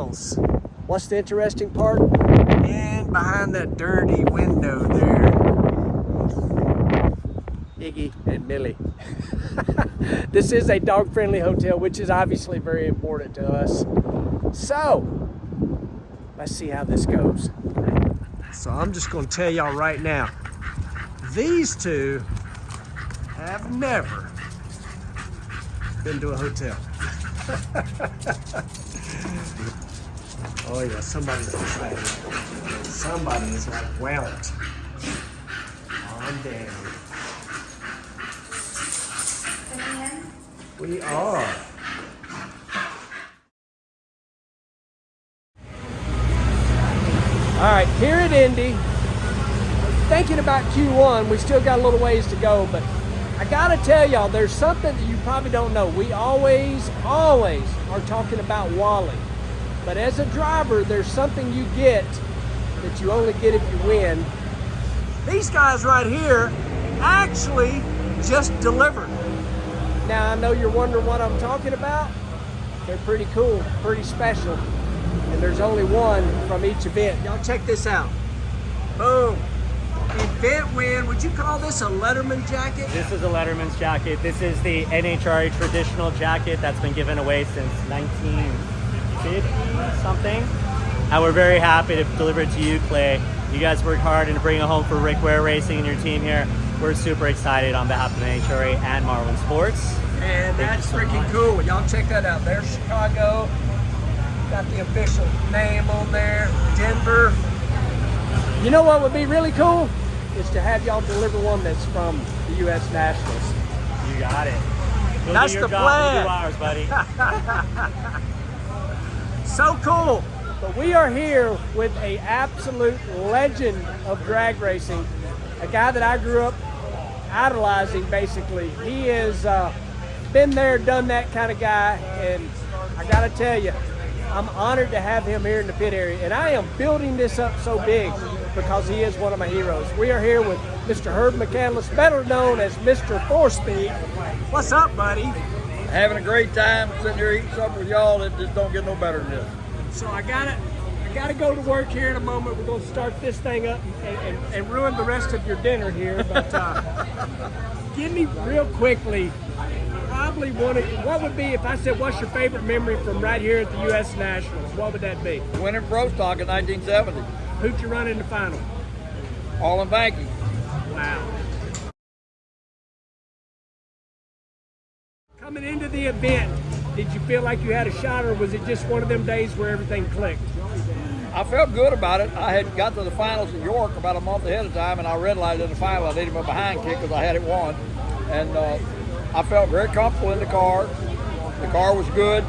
hotels. What's the interesting part? And behind that dirty window there, Iggy and Millie. This is a dog-friendly hotel, which is obviously very important to us. So, let's see how this goes. So I'm just going to tell y'all right now, these two have never been to a hotel. Oh yeah, somebody's excited. Somebody is like, well, calm down. We are. All right, here at Indy, thinking about Q1, we still got a little ways to go, but I gotta tell y'all, there's something that you probably don't know. We always are talking about Wally. But as a driver, there's something you get that you only get if you win. These guys right here actually just delivered. Now, I know you're wondering what I'm talking about. They're pretty cool, pretty special. And there's only one from each event. Y'all check this out. Boom. Event win. Would you call this a Letterman jacket? This is a Letterman's jacket. This is the NHRA traditional jacket that's been given away since 1950 something. And we're very happy to deliver it to you, Clay. You guys worked hard and to bring it home for Rick Ware Racing and your team here. We're super excited on behalf of NHRA and Marlin Sports. And that's freaking cool. Y'all check that out. There's Chicago. Got the official name on there. Denver. You know what would be really cool? Is to have y'all deliver one that's from the U.S. Nationals. You got it. Go that's do your the job. plan. We'll do ours, buddy. So cool. But we are here with an absolute legend of drag racing. A guy that I grew up idolizing, basically. He has been there, done that kind of guy. And I got to tell you, I'm honored to have him here in the pit area. And I am building this up so big because he is one of my heroes. We are here with Mr. Herb McCandless, better known as Mr. 4-Speed. What's up, buddy? Having a great time sitting here eating something with y'all. It just don't get no better than this. So I gotta go to work here in a moment. We're gonna start this thing up and ruin the rest of your dinner here. But give me real quickly, probably what would be if I said, what's your favorite memory from right here at the U.S. Nationals? What would that be? Winning Pro Stock in 1970. Who'd you run in the final? All in banking. Wow. Coming into the event, did you feel like you had a shot, or was it just one of them days where everything clicked? I felt good about it. I had got to the finals in York about a month ahead of time, and I realized in the final I needed a behind kick because I had it won. And I felt very comfortable in the car. The car was good.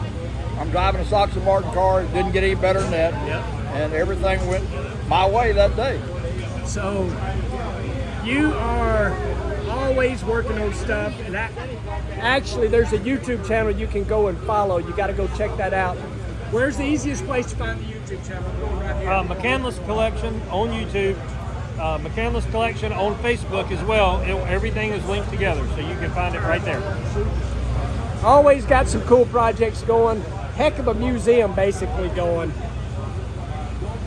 I'm driving a Sox & Martin car. It didn't get any better than that. Yep. And everything went my way that day. So you are always working on stuff, and actually there's a YouTube channel you can go and follow. You got to go check that out. Where's the easiest place to find the YouTube channel? Right here. McCandless Collection on YouTube, McCandless Collection on Facebook as well. Everything is linked together, so you can find it right there. Always got some cool projects going. Heck of a museum basically going.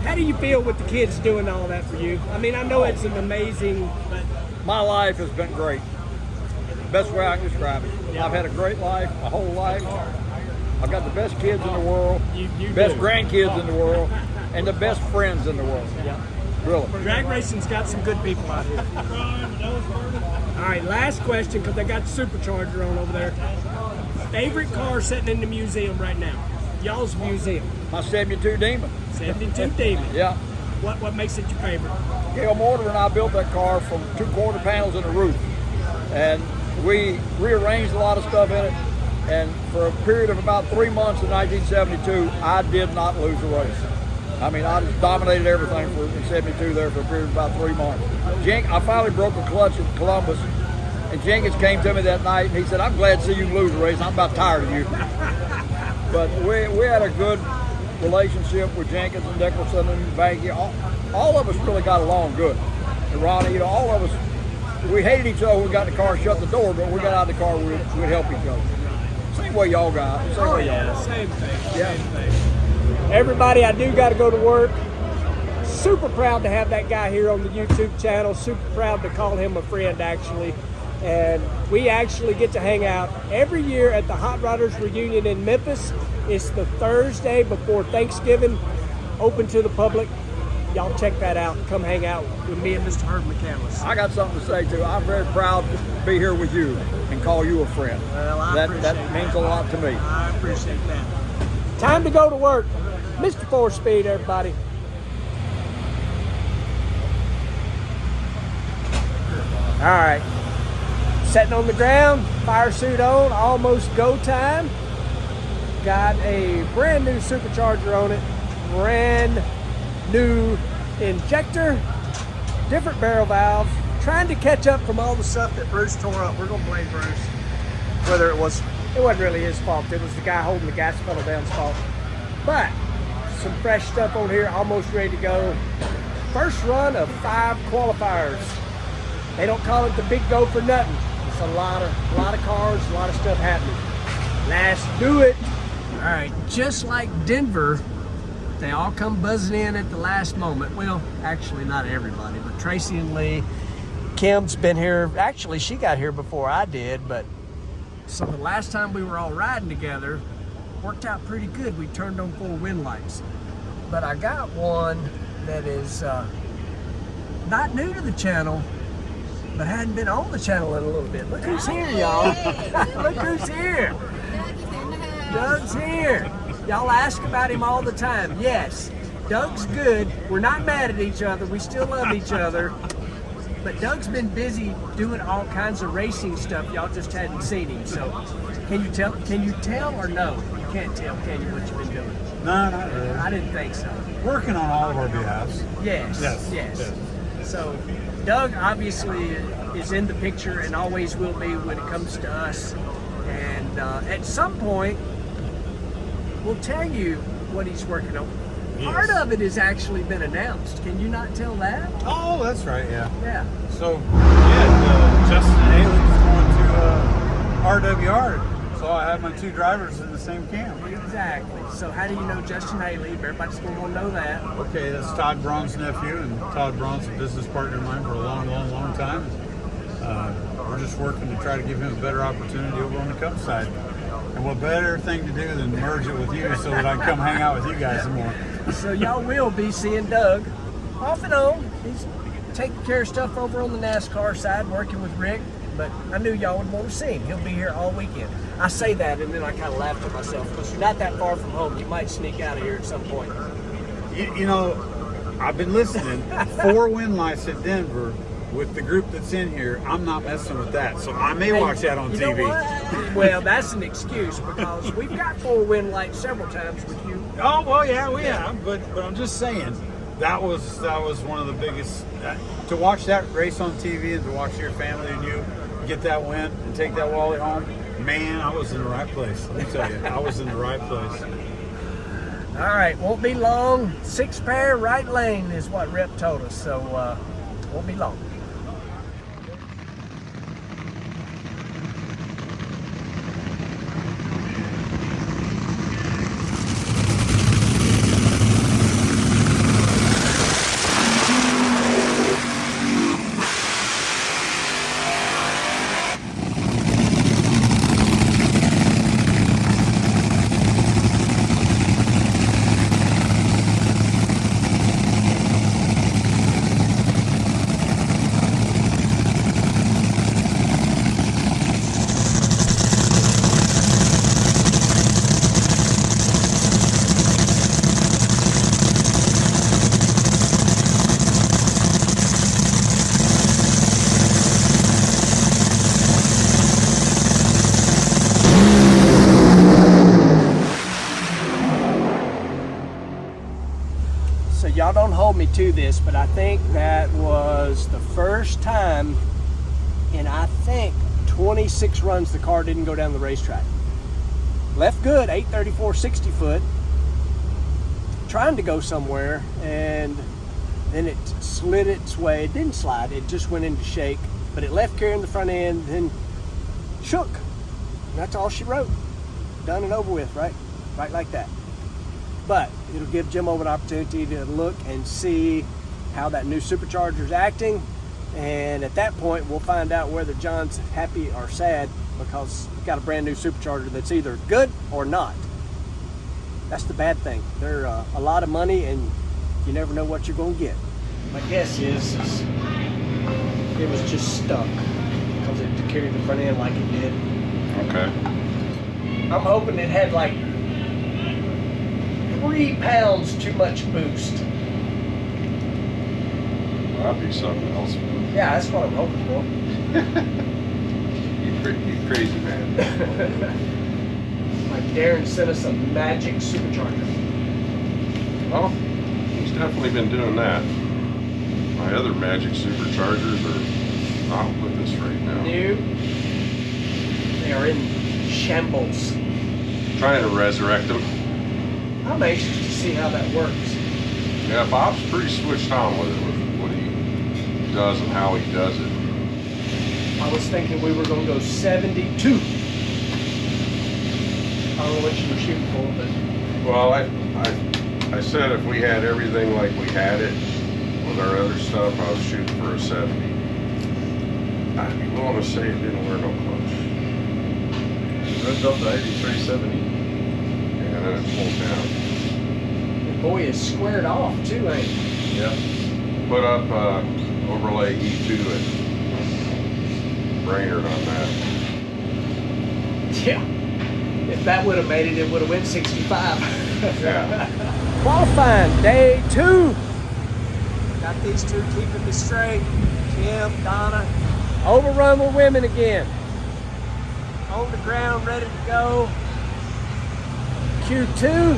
How do you feel with the kids doing all that for you? I mean, I know it's an amazing, but My life has been great. Best way I can describe it. I've had a great life, my whole life. I've got the best kids in the world, best grandkids in the world, and the best friends in the world. Yeah. Really. Drag racing's got some good people out here. All right, last question, because they got the supercharger on over there. Favorite car sitting in the museum right now? Y'all's museum. My 72 Demon. 72 Demon. Yeah. What makes it your favorite? Gail Mortimer and I built that car from 2 quarter panels in the roof. And we rearranged a lot of stuff in it. And for a period of about 3 months in 1972, I did not lose a race. I mean, I just dominated everything in 72 there for a period of about 3 months. I finally broke a clutch in Columbus, and Jenkins came to me that night, and he said, I'm glad to see you lose a race. I'm about tired of you. But we had a good relationship with Jenkins and Dickerson and Banky. All of us really got along good. And Ronnie, all of us, we hated each other when we got in the car and shut the door, but when we got out of the car, we'd help each other. Same way y'all got. Same thing. Yeah. Same thing. Everybody, I do got to go to work. Super proud to have that guy here on the YouTube channel. Super proud to call him a friend, actually. And we actually get to hang out every year at the Hot Rodders Reunion in Memphis. It's the Thursday before Thanksgiving, open to the public. Y'all check that out. Come hang out with me and Mr. Herb McCandless. I got something to say too. I'm very proud to be here with you and call you a friend. Well, I that appreciate that means a lot to me. I appreciate that. Time to go to work. Mr. 4-Speed, everybody. All right. Sitting on the ground, fire suit on, almost go time. Got a brand new supercharger on it, brand new injector, different barrel valves. Trying to catch up from all the stuff that Bruce tore up. We're gonna blame Bruce. Whether it wasn't really his fault. It was the guy holding the gas pedal down's fault. But some fresh stuff on here, almost ready to go. First run of 5 qualifiers. They don't call it the big go for nothing. It's a lot of cars, a lot of stuff happening. Let's do it. All right, just like Denver, they all come buzzing in at the last moment. Well, actually not everybody, but Tracy and Lee. Kim's been here. Actually, she got here before I did, but so the last time we were all riding together, worked out pretty good. We turned on 4 wind lights. But I got one that is not new to the channel, but hadn't been on the channel in a little bit. Look who's here, y'all. Look who's here. Doug's here. Y'all ask about him all the time. Yes, Doug's good. We're not mad at each other. We still love each other. But Doug's been busy doing all kinds of racing stuff. Y'all just hadn't seen him. So can you tell or no? You can't tell, can you, what you've been doing? No, not really. I didn't think so. Working on all of our behalves. Yes. So Doug obviously is in the picture and always will be when it comes to us. And at some point, we'll tell you what he's working on. Yes. Part of it has actually been announced. Can you not tell that? Oh, that's right, yeah. Yeah. So, Justin Haley's going to RWR. So I have my 2 drivers in the same camp. Exactly. So how do you know Justin Haley? Everybody's going to know that. Okay, that's Todd Braun's nephew, and Todd Braun's a business partner of mine for a long, long, long time. We're just working to try to give him a better opportunity over on the Cub side. And what better thing to do than merge it with you so that I can come hang out with you guys some more. So y'all will be seeing Doug off and on. He's taking care of stuff over on the NASCAR side, working with Rick. But I knew y'all would want to see him. He'll be here all weekend. I say that and then I kind of laugh to myself because you're not that far from home. You might sneak out of here at some point. You know, I've been listening. 4 wind lights at Denver with the group that's in here. I'm not messing with that, so I may watch that on you TV. Know what? Well, that's an excuse because we've got 4 wind lights several times with you. Oh well, yeah, we have, but I'm just saying that was one of the biggest to watch that race on TV and to watch your family and you get that win and take that Wally home. Man, I was in the right place. Let me tell you, I was in the right place. All right, won't be long. 6 pair, right lane is what Rep told us, so won't be long. So y'all don't hold me to this, but I think that was the first time in, I think, 26 runs the car didn't go down the racetrack. Left good, 834 60 foot, trying to go somewhere, and then it slid its way. It didn't slide, it just went into shake, but it left carrying the front end, then shook. And that's all she wrote. Done and over with, right? Right like that. but it'll give Jimbo an opportunity to look and see how that new supercharger is acting. And at that point, we'll find out whether John's happy or sad, because we've got a brand new supercharger that's either good or not. That's the bad thing. They're a lot of money, and you never know what you're going to get. My guess is it was just stuck because it carried the front end like it did. Okay. I'm hoping it had like 3 pounds too much boost. That'd be something else. Yeah, that's what I'm hoping for. You crazy man. Like Darren sent us a magic supercharger. Well, he's definitely been doing that. My other magic superchargers are not with us right now. New. They are in shambles. Trying to resurrect them. I'm anxious to see how that works. Yeah, Bob's pretty switched on with it, with what he does and how he does it. I was thinking we were going to go 72. I don't know what you were shooting for, but Well, I said if we had everything like we had it with our other stuff, I was shooting for a 70. I'd be willing to say it didn't wear no clutch. It runs up to 8370. And then it pulled down. the boy is squared off too, ain't he? Yep. Put up overlay E2 and Brainerd on that. Yeah. If that would have made it, it would have went 65. Yeah. Qualifying day 2. Got these two keeping me straight. Kim, Donna. Overrun with women again. On the ground, ready to go. Q2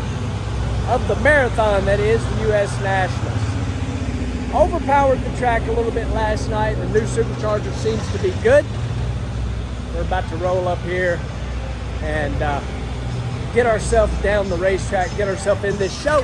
of the marathon, that is the U.S. Nationals. Overpowered the track a little bit last night. The new supercharger seems to be good. We're about to roll up here and get ourselves down the racetrack, get ourselves in this show.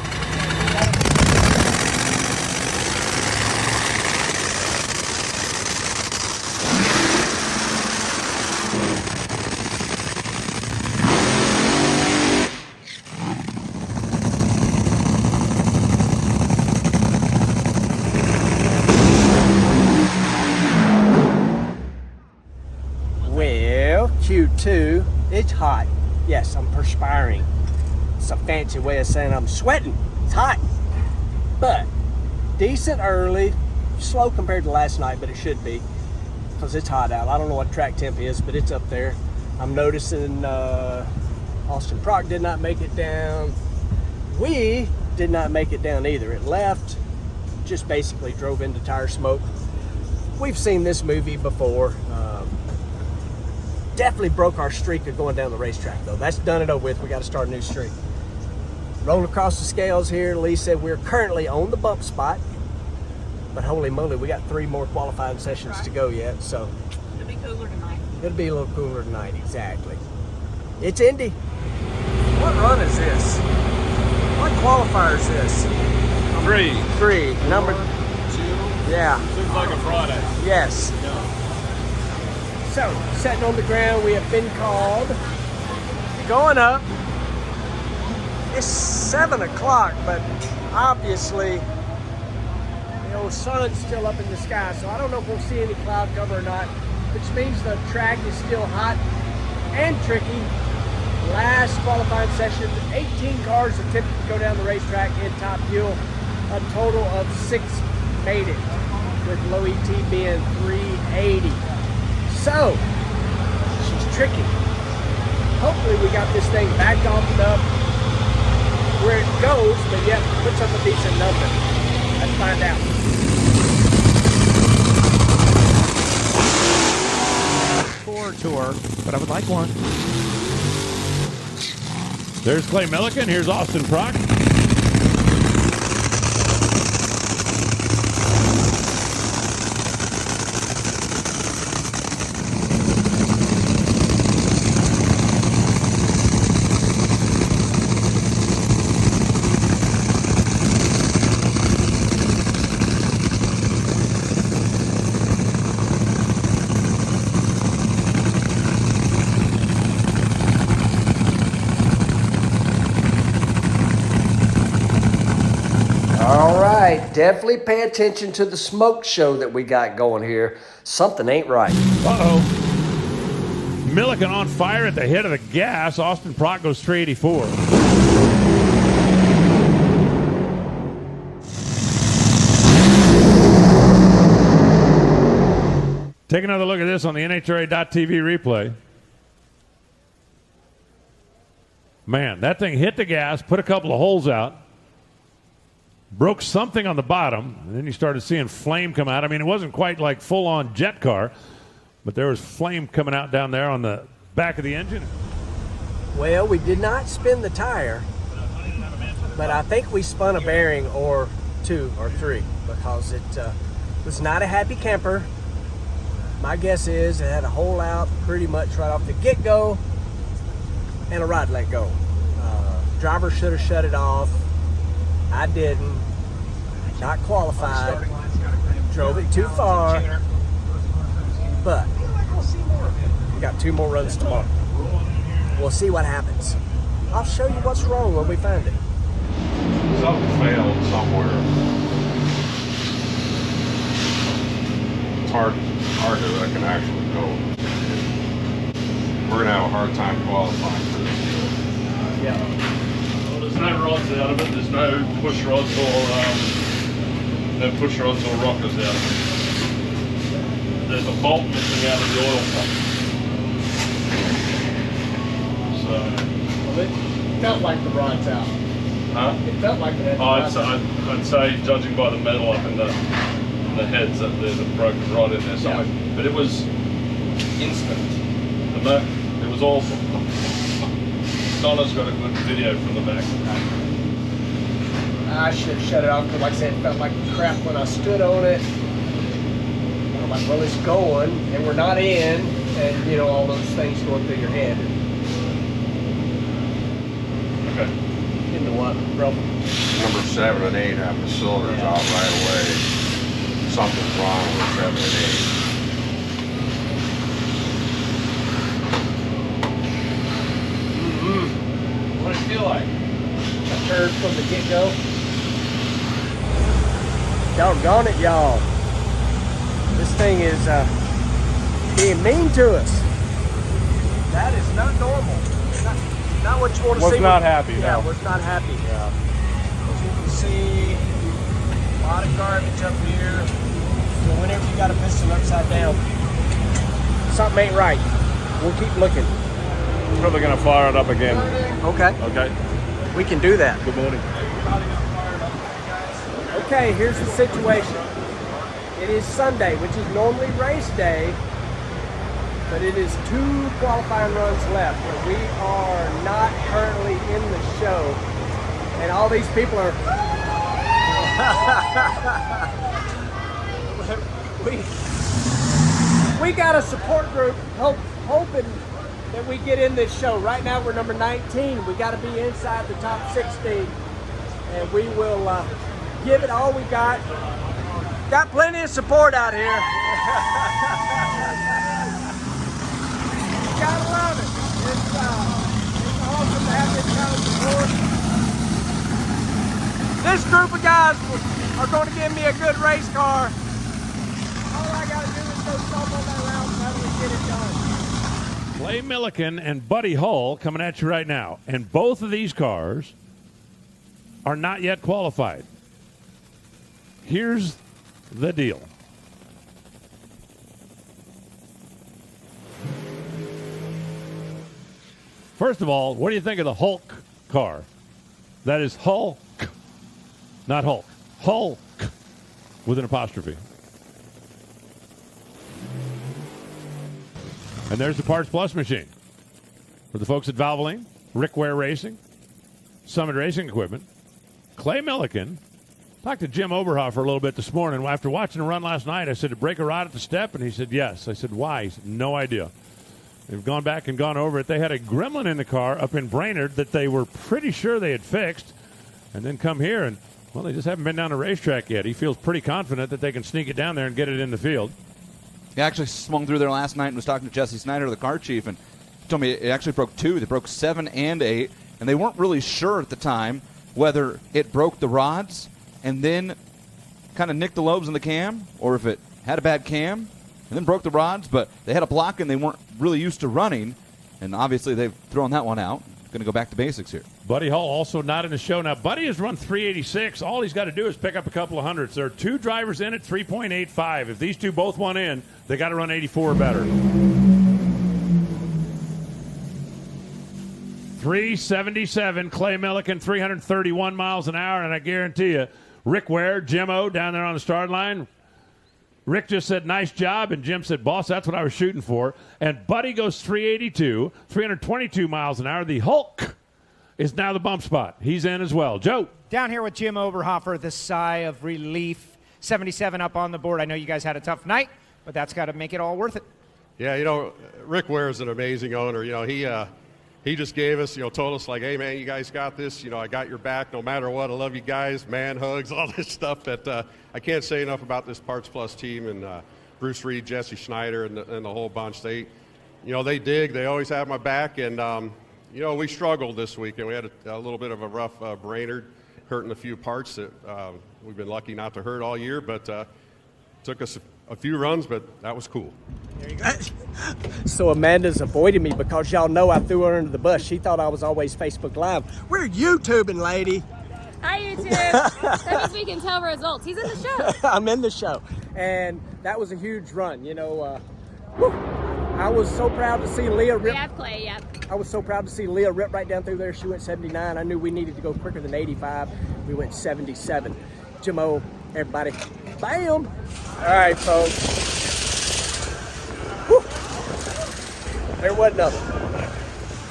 Well, Q2, it's hot. Yes, I'm perspiring. It's a fancy way of saying I'm sweating. It's hot. But decent early, slow compared to last night, but it should be because it's hot out. I don't know what track temp is, but it's up there. I'm noticing Austin Prock did not make it down. We did not make it down either. It left, just basically drove into tire smoke. We've seen this movie before. Definitely broke our streak of going down the racetrack though. That's done and over with. We got to start a new streak. Rolling across the scales here. Lee said we're currently on the bump spot, but holy moly, we got 3 more qualifying sessions to go yet. So It'll be cooler tonight. it'll be a little cooler tonight. Exactly. It's Indy. What run is this? What qualifier is this? 3. Number 2. Yeah. Seems like a Friday. Yes. So, sitting on the ground, we have been called. Going up. It's 7 o'clock, but obviously the old sun's still up in the sky, so I don't know if we'll see any cloud cover or not, which means the track is still hot and tricky. Last qualifying session, 18 cars attempted to go down the racetrack in top fuel. A total of 6 made it, with low ET being 380. So, she's tricky. Hopefully we got this thing backed off enough where it goes, but yet puts up a decent number. Let's find out. For tour, but I would like one. There's Clay Milliken. Here's Austin Prock. right, definitely pay attention to the smoke show that we got going here. Something ain't right. Uh-oh. Milliken on fire at the head of the gas. Austin Prock goes 384. Take another look at this on the NHRA.TV replay. Man, that thing hit the gas, put a couple of holes out, broke something on the bottom, and then you started seeing flame come out. I mean, it wasn't quite like full-on jet car, but there was flame coming out down there on the back of the engine. Well, we did not spin the tire, but I think we spun a bearing or two or three because it was not a happy camper. My guess is it had a hole out pretty much right off the get-go and a rod let go. Driver should have shut it off. I didn't. Not qualified. Drove it too far. But we got 2 more runs tomorrow. We'll see what happens. I'll show you what's wrong when we find it. Something failed somewhere. It's hard to reckon actually go. We're gonna have a hard time qualifying for this deal. Yeah. Well, there's no rods out of it. There's no push rods or rockers out of it. There's a bolt missing out of the oil pump. So. Well, it felt like the rod's out. Huh? It felt like it had the rod's out. I'd say, judging by the metal up in the heads, that there's a broken rod in there somewhere. Yeah. But it was instant. It was awful. Donna's got a good video from the back. I should have shut it off because, like I said, it felt like crap when I stood on it. I'm like, well, it's going, and we're not in, and, you know, all those things going through your head. Okay. Into what, bro? Number 7 and 8 have the cylinders out right away. Something's wrong with 7 and 8. What does it feel like? A turd from the get-go. Doggone it, y'all. This thing is being mean to us. That is not normal. Not what you want to see. Was not happy, Yeah, no. was not happy. Yeah. As you can see, a lot of garbage up here. So whenever you got a piston upside down, something ain't right. We'll keep looking. Probably going to fire it up again. Okay. Okay. We can do that. Good morning. Okay, here's the situation. It is Sunday, which is normally race day, but it is 2 qualifying runs left. And we are not currently in the show, and all these people are. we got a support group hoping that we get in this show. Right now we're number 19. We got to be inside the top 16, and we will give it all we got. Got plenty of support out here. Gotta love it. It's awesome to have this kind of support. This group of guys are going to give me a good race car. All I got to do is go stop on that round and we get it done. Clay Milliken and Buddy Hull coming at you right now. And both of these cars are not yet qualified. Here's the deal. First of all, what do you think of the Hulk car? That is Hulk, not Hulk. Hulk with an apostrophe. And there's the Parts Plus machine for the folks at Valvoline, Rick Ware Racing, Summit Racing Equipment, Clay Milliken. Talked to Jim Oberhofer a little bit this morning. After watching him run last night, I said, to break a rod at the step? And he said, yes. I said, why? He said, no idea. They've gone back and gone over it. They had a gremlin in the car up in Brainerd that they were pretty sure they had fixed, and then come here, and, well, they just haven't been down the racetrack yet. He feels pretty confident that they can sneak it down there and get it in the field. He actually swung through there last night and was talking to Jesse Snyder, the car chief, and told me it actually broke 2. They broke 7 and 8, and they weren't really sure at the time whether it broke the rods and then kind of nicked the lobes in the cam, or if it had a bad cam and then broke the rods, but they had a block and they weren't really used to running, and obviously they've thrown that one out. Going to go back to basics here. Buddy Hall also not in the show. Now, Buddy has run 386. All he's got to do is pick up a couple of hundreds. There are 2 drivers in at 3.85. If these 2 both want in, they got to run 84 or better. 377, Clay Milliken, 331 miles an hour, and I guarantee you, Rick Ware, Jim O down there on the start line. Rick just said, nice job, and Jim said, boss, that's what I was shooting for. And Buddy goes 382, 322 miles an hour. The Hulk is now the bump spot. He's in as well. Joe. Down here with Jim Oberhofer, the sigh of relief. 77 up on the board. I know you guys had a tough night, but that's got to make it all worth it. Yeah, you know, Rick Ware is an amazing owner. You know, he just gave us, you know, told us like, hey, man, you guys got this. You know, I got your back no matter what. I love you guys, man hugs, all this stuff. That I can't say enough about this Parts Plus team and Bruce Reed, Jesse Schneider, and the whole bunch. They, you know, they dig. They always have my back. And, you know, we struggled this week, and we had a little bit of a rough Brainerd, hurting a few parts that we've been lucky not to hurt all year. But took us a few runs, but that was cool. There you go. So Amanda's avoiding me because y'all know I threw her under the bus. She thought I was always Facebook Live. We're YouTubing, lady. Hi, YouTube. That means we can tell results. He's in the show. I'm in the show. And that was a huge run. You know, I was so proud to see Leah rip. We have Clay, yep. I was so proud to see Leah rip right down through there. She went 79. I knew we needed to go quicker than 85. We went 77. Jimmo, everybody, bam. All right, folks. Whew. There wasn't a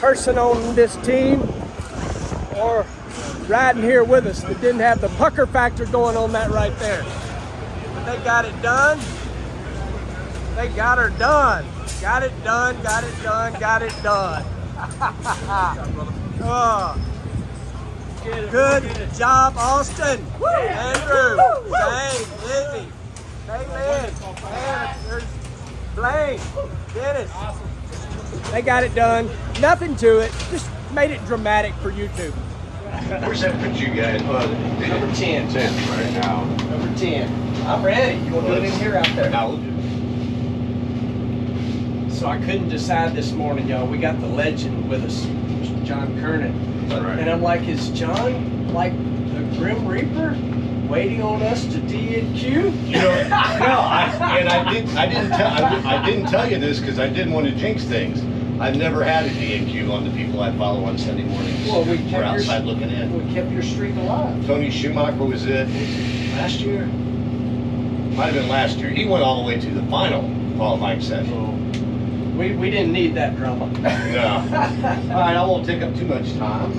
person on this team or riding here with us that didn't have the pucker factor going on that right there. But they got it done. They got her done. Got it done, got it done, got it done. Oh. Good job, Austin. Andrew, Zane, Izzy, Caitlin, there's Blaine, Dennis. They got it done. Nothing to it. Just made it dramatic for YouTube. Where's that put you guys? Number 10. 10 right now. Number 10. I'm ready. You want to do it in here out there? Now we'll do. So I couldn't decide this morning, y'all. We got the legend with us, Mr. John Kernan. Right. And I'm like, is John like the Grim Reaper waiting on us to DNQ? You know, no, I didn't tell you this because I didn't want to jinx things. I've never had a DNQ on the people I follow on Sunday mornings. Well, we We're outside looking in. We kept your streak alive. Tony Schumacher was it last year? Might have been last year. He went all the way to the final qualifying session. We didn't need that drama. No. All right, I won't take up too much time.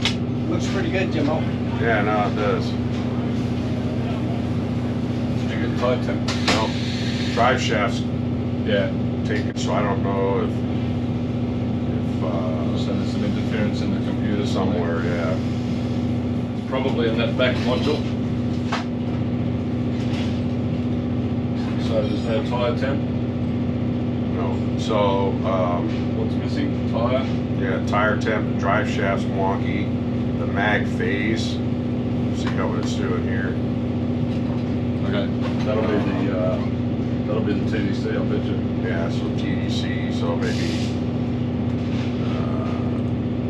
Looks pretty good, Jimmo. Yeah, no, it does. Did you get tire temp? No. Drive shafts Yeah. taken, so I don't know if So there's some interference in the computer somewhere, yeah. Probably in that back module. So there's no tire temp. No. So, What's missing? Tire. yeah, tire temp, the drive shaft's wonky, the mag phase. See what it's doing here. Okay. That'll be the TDC. I'll bet you. Yeah, so TDC, so maybe,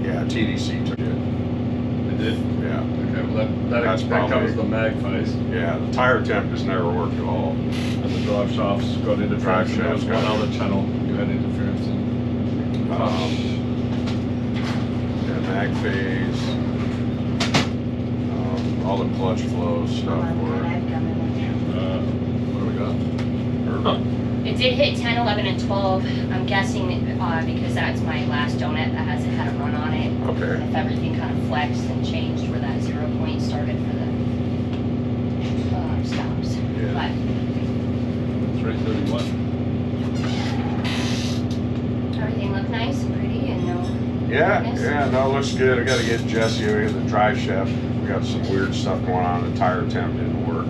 yeah, TDC took it. It did. Yeah. Okay. Well, That's that probably- covers the mag phase. Yeah, the tire temp has never worked at all. And the drive shafts got interference. Drive and there was shafts one got- other channel you had interference in. Yeah, mag phase, all the clutch flow stuff were. What do we got? It did hit 10, 11, and 12. I'm guessing because that's my last donut that hasn't had a run on it. Okay. If everything kind of flexed and changed where that 0 point started for the stops. Yeah. But 331. everything looked nice and pretty and no. Yeah, no, it looks good. I gotta get Jesse over here, the drive shaft. We got some weird stuff going on. The tire temp didn't work.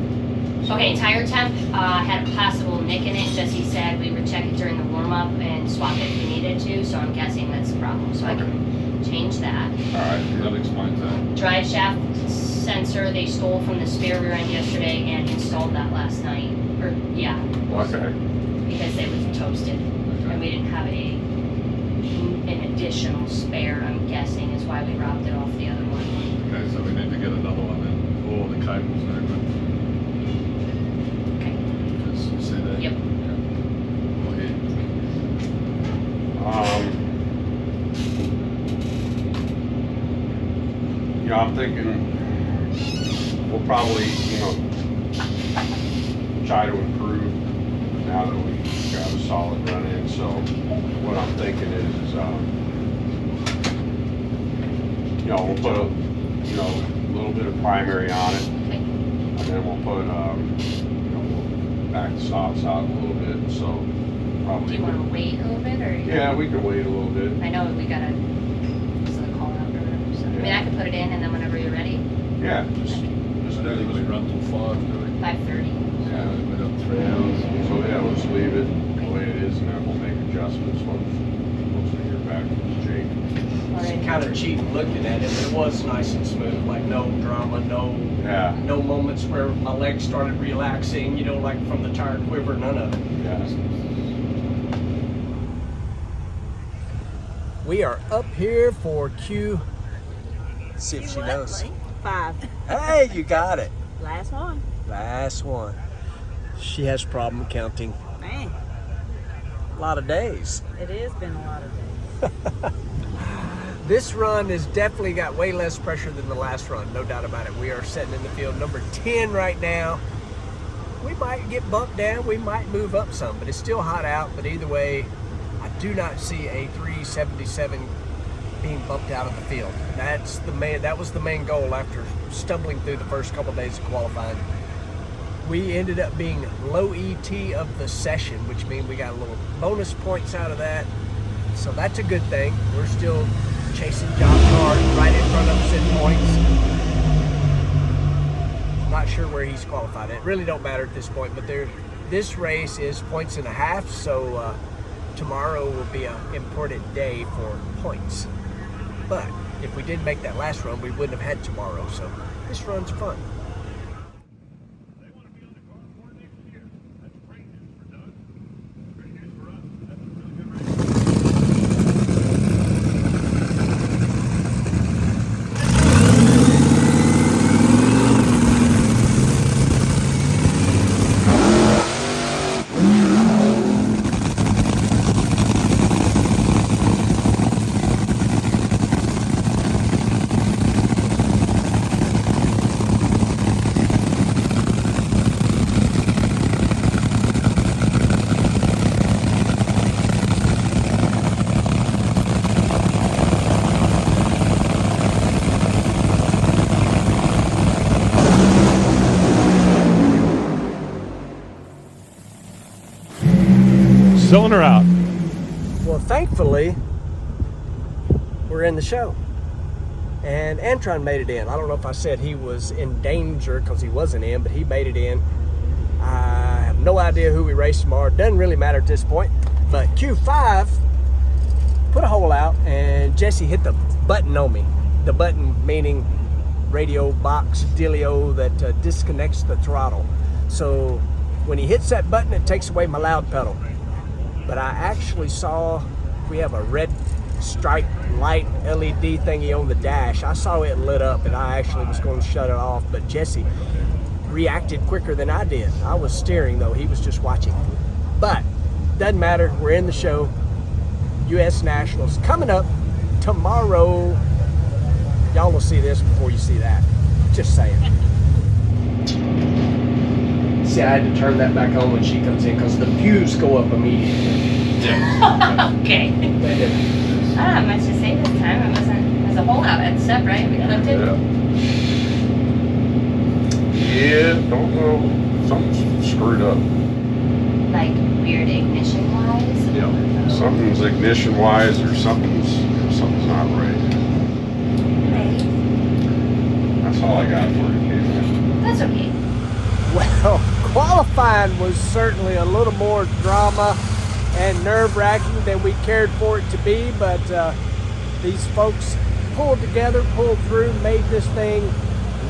So- Okay, tire temp had a possible nick in it. Jesse said we would check it during the warm-up and swap it if we needed to, so I'm guessing that's the problem. So I can change that. All right. That explains that. Drive shaft sensor they stole from the spare rear end yesterday and installed that last night. Or, yeah. Okay. Because it was toasted. And we didn't have an additional spare, I'm guessing, is why we robbed it off the other one. Okay, so we need to get another one then. All the cables and everything. Okay. Just see that? Yep. Yeah, I'm thinking we'll probably, try to improve now that we got a solid run in. So what I'm thinking is we'll put a little bit of primary on it, and then we'll put we'll back the stops out a little bit. So probably. Do you want to wait a little bit, or? Yeah, we can wait a little bit. I know we gotta call out or whatever. So. I mean, I could put it in, and then whenever you're ready. Yeah, just we run till 5, do we? 5:30. Yeah, we got 3 hours. So yeah, let's leave it the way it is, and then we'll make adjustments once we hear back from Jake. Kind of cheating looking at it, but it was nice and smooth, like no drama, no moments where my legs started relaxing, like from the tire quiver, none of it. Yeah. We are up here for Q. See if she knows. 5. Hey, you got it. Last one. Last one. She has problem counting. Man. A lot of days. It has been a lot of days. This run has definitely got way less pressure than the last run, no doubt about it. We are sitting in the field number 10 right now. We might get bumped down, we might move up some, but it's still hot out. But either way, I do not see a 377 being bumped out of the field. That was the main goal after stumbling through the first couple of days of qualifying. We ended up being low ET of the session, which means we got a little bonus points out of that. So that's a good thing. We're still chasing John Card right in front of us in points. Not sure where he's qualified. It really don't matter at this point, but this race is 1.5 points, so tomorrow will be an important day for points. But if we didn't make that last run, we wouldn't have had tomorrow, so this run's fun. Cylinder out. Well, thankfully, we're in the show. And Antron made it in. I don't know if I said he was in danger because he wasn't in, but he made it in. I have no idea who we race tomorrow. Doesn't really matter at this point. But Q5 put a hole out, and Jesse hit the button on me. The button meaning radio box dealio that disconnects the throttle. So when he hits that button, it takes away my loud pedal. But I actually saw, we have a red stripe light LED thingy on the dash. I saw it lit up, and I actually was going to shut it off, but Jesse reacted quicker than I did. I was steering though, he was just watching. But doesn't matter, we're in the show. US Nationals coming up tomorrow. Y'all will see this before you see that. Just saying. See, I had to turn that back on when she comes in because the views go up immediately. Okay. They did. I don't have much to say this time. It was a holdout and stuff, right? We clipped it. Yeah, don't know. Something's screwed up. Like weird ignition wise. Yeah. Something's ignition wise, or something's not right. That's all I got for you, Kate. That's okay. Well, qualifying was certainly a little more drama and nerve-wracking than we cared for it to be, but these folks pulled together, pulled through, made this thing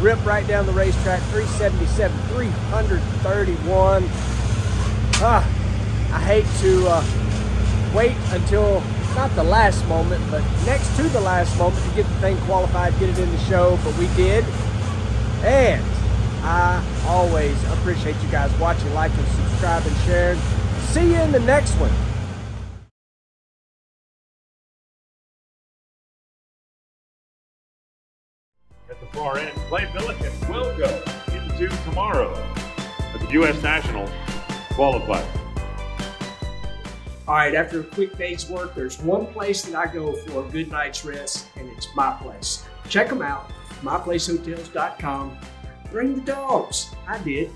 Rip right down the racetrack, 377, 331. I hate to wait until, not the last moment, but next to the last moment to get the thing qualified, get it in the show, but we did. And I always appreciate you guys watching, liking, subscribing, sharing. See you in the next one. At the far end, Clay Milliken will go into tomorrow at the U.S. National qualifier. All right, after a quick day's work, there's one place that I go for a good night's rest, and it's my place. Check them out, myplacehotels.com. Bring the dogs. I did.